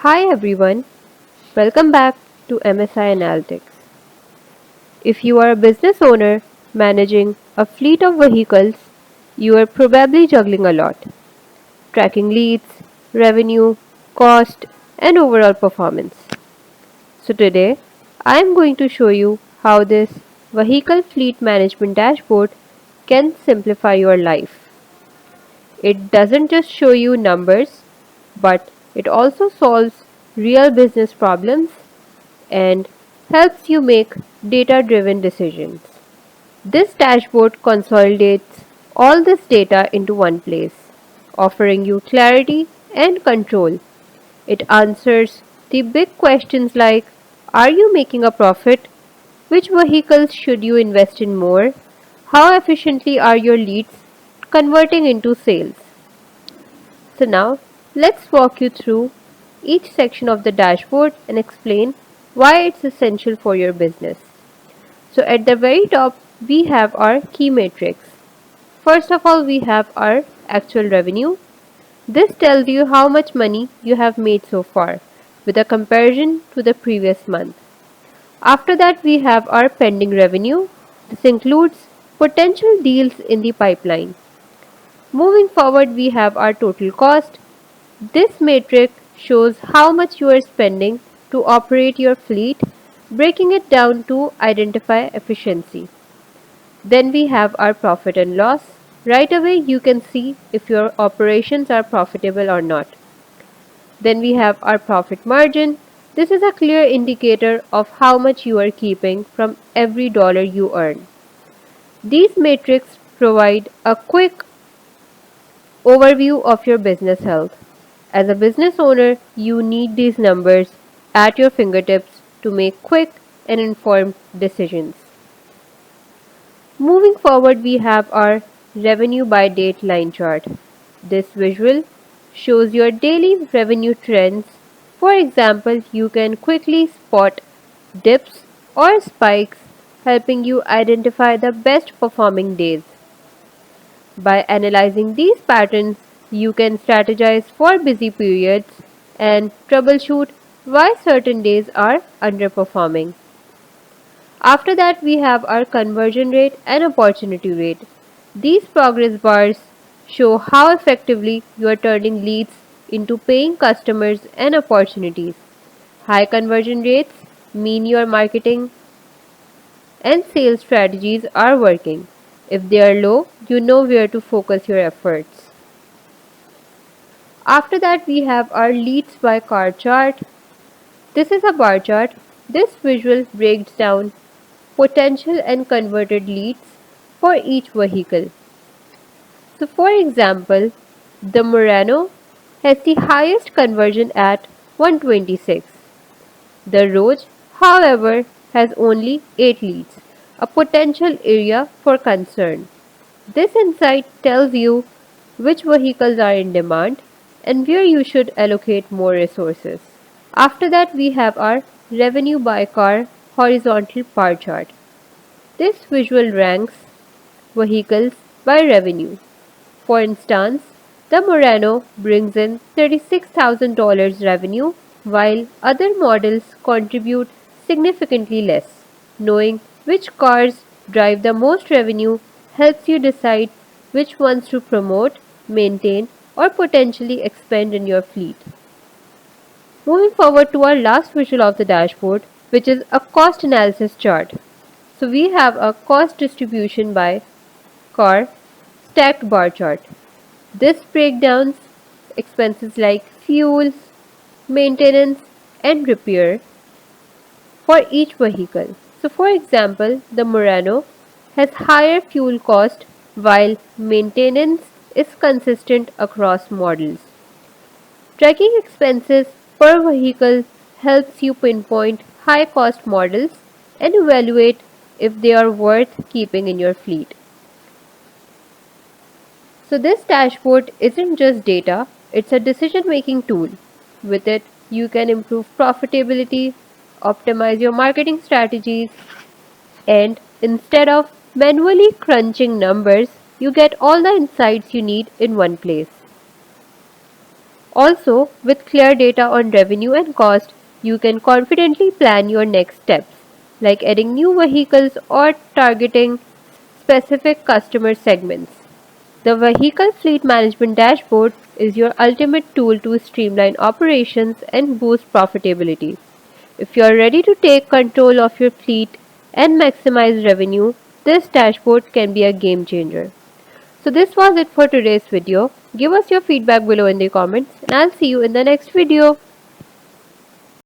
Hi everyone, welcome back to MSI Analytics. If you are a business owner managing a fleet of vehicles, you are probably juggling a lot, tracking leads, revenue, cost, and overall performance. So today, I am going to show you how this vehicle fleet management dashboard can simplify your life. It doesn't just show you numbers, but it also solves real business problems and helps you make data driven decisions. This dashboard consolidates all this data into one place, offering you clarity and control. It answers the big questions like: are you making a profit? Which vehicles should you invest in more? How efficiently are your leads converting into sales? So now let's walk you through each section of the dashboard and explain why it's essential for your business. So at the very top, we have our key metrics. First of all, we have our actual revenue. This tells you how much money you have made so far with a comparison to the previous month. After that, we have our pending revenue. This includes potential deals in the pipeline. Moving forward, we have our total cost. This metric shows how much you are spending to operate your fleet, breaking it down to identify efficiency. Then we have our profit and loss. Right away, you can see if your operations are profitable or not. Then we have our profit margin. This is a clear indicator of how much you are keeping from every dollar you earn. These metrics provide a quick overview of your business health. As a business owner, you need these numbers at your fingertips to make quick and informed decisions. Moving forward, we have our revenue by date line chart. This visual shows your daily revenue trends. For example, you can quickly spot dips or spikes, helping you identify the best performing days. By analyzing these patterns, you can strategize for busy periods and troubleshoot why certain days are underperforming. After that, we have our conversion rate and opportunity rate. These progress bars show how effectively you are turning leads into paying customers and opportunities. High conversion rates mean your marketing and sales strategies are working. If they are low, you know where to focus your efforts. After that, we have our leads by car chart. This is a bar chart. This visual breaks down potential and converted leads for each vehicle. So, for example, the Murano has the highest conversion at 126. The Roach, however, has only 8 leads, a potential area for concern. This insight tells you which vehicles are in demand and where you should allocate more resources. After that, we have our revenue by car horizontal bar chart. This visual ranks vehicles by revenue. For instance, the Murano brings in $36,000 revenue while other models contribute significantly less. Knowing which cars drive the most revenue helps you decide which ones to promote, maintain, or potentially expand in your fleet. Moving forward to our last visual of the dashboard, which is a cost analysis chart. So we have a cost distribution by car stacked bar chart. This breakdowns expenses like fuel, maintenance, and repair for each vehicle. So for example, the Murano has higher fuel cost while maintenance is consistent across models. Tracking expenses per vehicle helps you pinpoint high cost models and evaluate if they are worth keeping in your fleet. So, this dashboard isn't just data, it's a decision making tool. With it, you can improve profitability, optimize your marketing strategies, and instead of manually crunching numbers, you get all the insights you need in one place. Also, with clear data on revenue and cost, you can confidently plan your next steps, like adding new vehicles or targeting specific customer segments. The Vehicle Fleet Management Dashboard is your ultimate tool to streamline operations and boost profitability. If you are ready to take control of your fleet and maximize revenue, this dashboard can be a game changer. So this was it for today's video. Give us your feedback below in the comments and I'll see you in the next video.